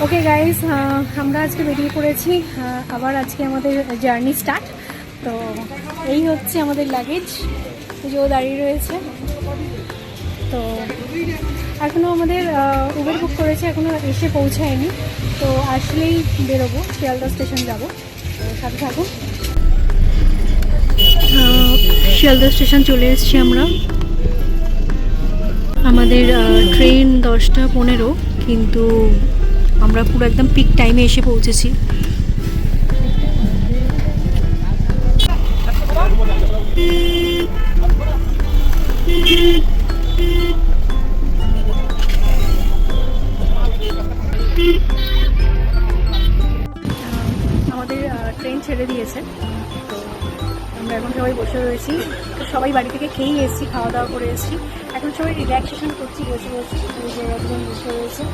Okay guys, আমরা আজকে বেরিয়ে পড়েছি। আবার আজকে আমাদের জার্নি স্টার্ট। তো এই হচ্ছে আমাদের লাগেজ, যে ও দাঁড়িয়ে রয়েছে। তো এখনও আমাদের উবের বুক করেছে, এখনও এসে পৌঁছায়নি। তো আসলেই বেরোবো, শিয়ালদা স্টেশন যাবো। তো সাথে থাকুন। শিয়ালদা স্টেশন চলে এসেছি আমরা। আমাদের ট্রেন 10টা 15, কিন্তু আমরা পুরো একদম পিক টাইমে এসে পৌঁছেছি। আমাদের ট্রেন ছেড়ে দিয়েছে, তো আমরা এখন সবাই বসে রয়েছি। তো সবাই বাড়ি থেকে খেয়েই এসেছি, খাওয়া দাওয়া করে এসেছি। এখন সবাই রিল্যাক্সেশন করছি, বসে বসে একজন বসে রয়েছে।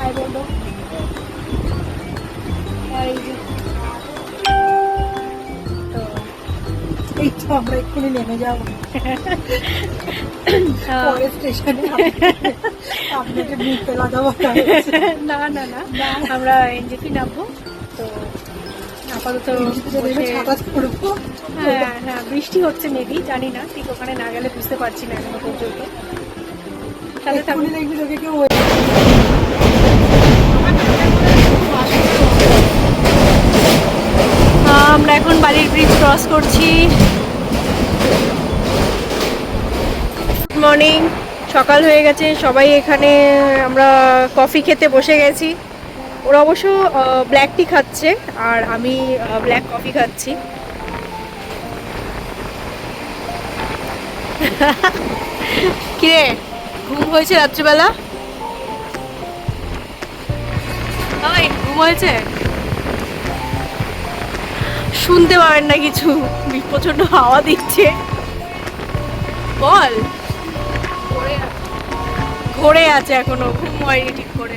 আর বললো এই তো আমরা এক্ষুনি নেমে যাবো পরের স্টেশনে। আপনাকে ঢুকতে লাগাবো না না না, আমরা এনজেপি নামবো। তো আপাতত করবো। হ্যাঁ হ্যাঁ, বৃষ্টি হচ্ছে মেবি, জানি না ঠিক, ওখানে না গেলে বুঝতে পারছি না এখনো পর্যন্ত। তাহলে এক্ষুনি দেখবি তোকে কেউ আমরা এখন বালির ব্রিজ ক্রস করছি। গুড মর্নিং, সকাল হয়ে গেছে, সবাই এখানে আমরা কফি খেতে বসে গেছি। ওরা অবশ্য ব্ল্যাক টি খাচ্ছে আর আমি ব্ল্যাক কফি খাচ্ছি। কিরে, ঘুম হয়েছে রাত্রিবেলা? ঘুম হয়েছে? শুনতে পাবেন না কিছু, প্রচন্ড হাওয়া দিচ্ছে। বল, ঘোরে আছে এখনো, ঘুম হয়নি ঠিক করে।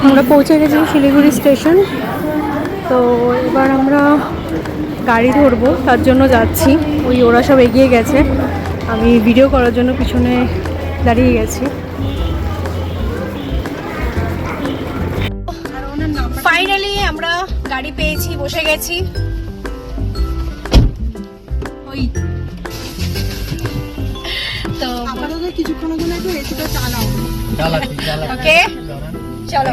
আমরা পৌঁছে গেছি শিলিগুড়ি স্টেশন। তো এবার আমরা গাড়ি ধরবো, তার জন্য যাচ্ছি। ওরা সব এগিয়ে গেছে, আমি ভিডিও করার জন্য পিছনে দাঁড়িয়ে গেছি। ফাইনালি আমরা গাড়ি পেয়েছি, বসে গেছি। তো আপাতত কিছুক্ষণের জন্য একটু এসিটা চালাও। ওকে চলো।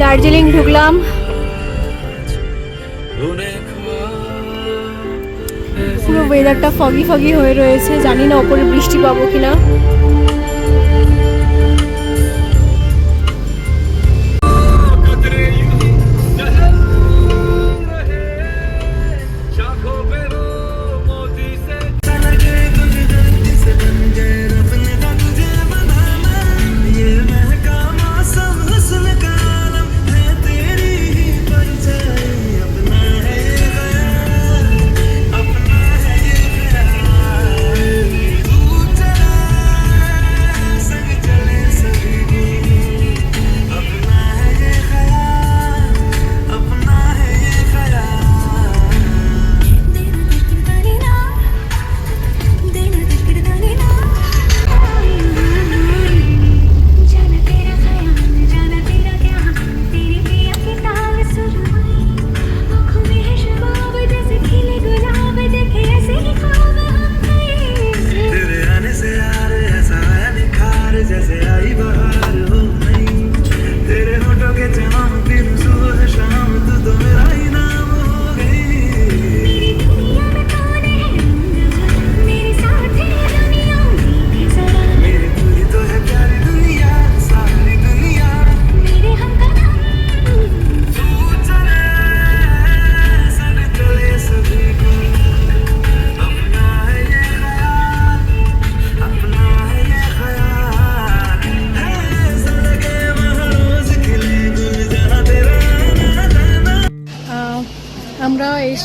দার্জিলিং ঢুকলাম। পুরো ওয়েদারটা ফগি ফগি হয়ে রয়েছে, জানি না ওপরে বৃষ্টি পাবো কিনা।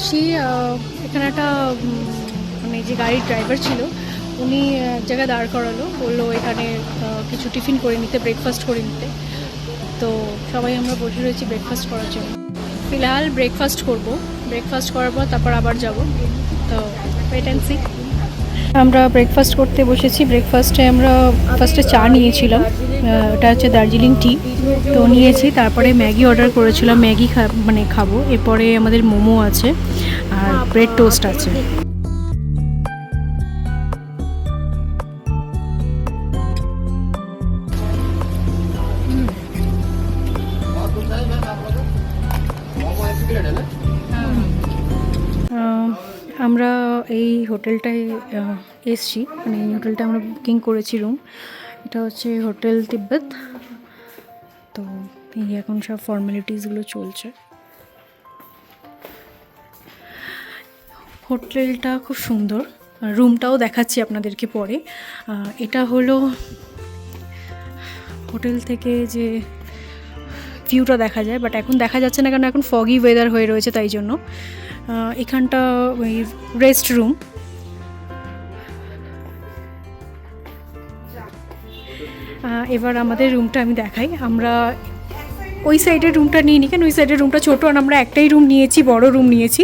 এসেছি, এখানে একটা মানে যে গাড়ির ড্রাইভার ছিল উনি এক জায়গায় দাঁড় করালো, বললো এখানে কিছু টিফিন করে নিতে, ব্রেকফাস্ট করে নিতে। তো সবাই আমরা বসে রয়েছি ব্রেকফাস্ট করার জন্য। ফিলহাল ব্রেকফাস্ট করব, ব্রেকফাস্ট করার পর তারপর আবার যাব। তো ওয়েট অ্যান্ড সি। আমরা ব্রেকফাস্ট করতে বসেছি। ব্রেকফাস্টে আমরা ফার্স্টে চা নিয়েছিলাম, ওটা হচ্ছে দার্জিলিং টি, তো নিয়েছি। তারপরে ম্যাগি অর্ডার করেছিলাম, ম্যাগি মানে খাবো। এরপরে আমাদের মোমো আছে আর ব্রেড টোস্ট আছে। আমরা এই হোটেলটায় এসছি, মানে এই হোটেলটা আমরা বুকিং করেছি রুম। এটা হচ্ছে হোটেল তিব্বত। তো এই এখন সব ফর্মালিটিসগুলো চলছে। হোটেলটা খুব সুন্দর, রুমটাও দেখাচ্ছি আপনাদেরকে পরে। এটা হলো হোটেল থেকে যে ভিউটা দেখা যায়, বাট এখন দেখা যাচ্ছে না, কারণ এখন ফগি ওয়েদার হয়ে রয়েছে, তাই জন্য। এখানটা ওই রেস্ট রুম। এবার আমাদের রুমটা আমি দেখাই। আমরা ওই সাইডের রুমটা নিয়ে নিই, কেন ওই সাইডের রুমটা ছোটো, আর আমরা একটাই রুম নিয়েছি, বড় রুম নিয়েছি।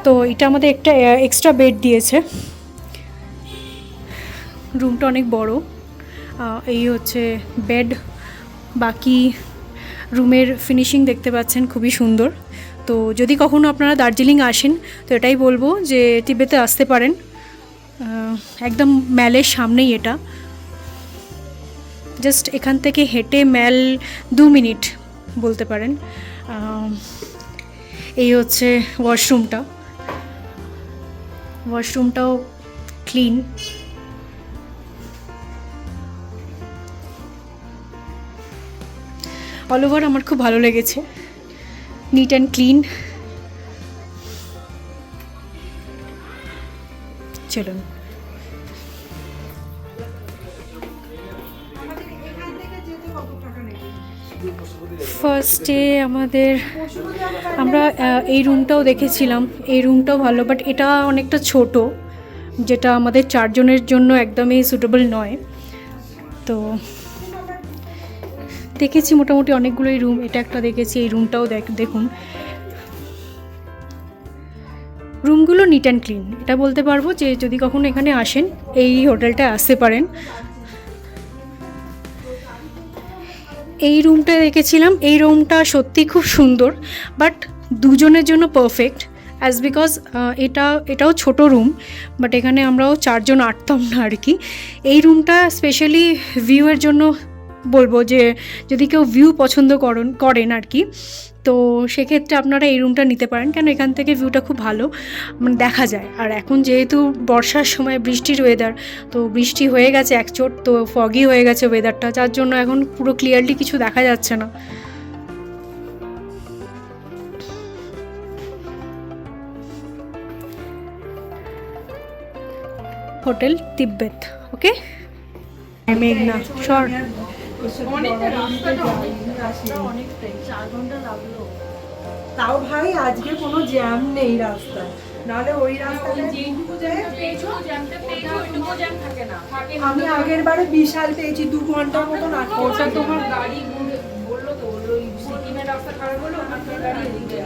তো এটা আমাদের একটা এক্সট্রা বেড দিয়েছে। রুমটা অনেক বড়। এই হচ্ছে বেড, বাকি রুমের ফিনিশিং দেখতে পাচ্ছেন, খুবই সুন্দর। তো যদি কখনো আপনারা দার্জিলিং আসেন, তো এটাই বলবো যে তিব্বতে আসতে পারেন। একদম ম্যালের সামনেই এটা, জাস্ট এখান থেকে হেঁটে ম্যাল 2 মিনিট বলতে পারেন। এই হচ্ছে ওয়াশরুমটাও ক্লিন। অল ওভার আমার খুব ভালো লেগেছে, নিট অ্যান্ড ক্লিন। চলুন। ফার্স্টে আমরা এই রুমটাও দেখেছিলাম, এই রুমটাও ভালো, বাট এটা অনেকটা ছোট, যেটা আমাদের 4 জনের জন্য একদমই সুটেবল নয়। তো দেখেছি মোটামুটি অনেকগুলোই রুম, এটা একটা দেখেছি, এই রুমটাও দেখুন। রুমগুলো নিট অ্যান্ড ক্লিন, এটা বলতে পারবো যে যদি কখনো এখানে আসেন এই হোটেলটায় আসতে পারেন। এই রুমটা দেখেছিলাম, এই রুমটা সত্যি খুব সুন্দর, বাট 2 জনের জন্য পারফেক্ট, অ্যাজ বিকজ এটাও ছোট রুম, বাট এখানে আমরাও 4 জন আটতাম না আর কি। এই রুমটা স্পেশালি ভিউয়ের জন্য বলবো, যে যদি কেউ ভিউ পছন্দ করেন আর কি, তো সেক্ষেত্রে আপনারা এই রুমটা নিতে পারেন, কেন এখান থেকে ভিউটা খুব ভালো মানে দেখা যায়। আর এখন যেহেতু বর্ষার সময় বৃষ্টির ওয়েদার, তো বৃষ্টি হয়ে গেছে একচোট, তো ফগি হয়ে গেছে ওয়েদারটা, যার জন্য এখন পুরো ক্লিয়ারলি কিছু দেখা যাচ্ছে না। হোটেল তিব্বত, ওকে। মেঘনা শর তাও ভাই আজকে কোনো জ্যাম নেই রাস্তায়, নাহলে ওই রাস্তায় আমি আগের বারে বিশাল পেয়েছি, 2 ঘন্টার মতন আটকে। তোমার গাড়ি বললো তো, ওই সিকিমের রাস্তা খারাপ হলো, ওখান থেকে গাড়ি এদিকে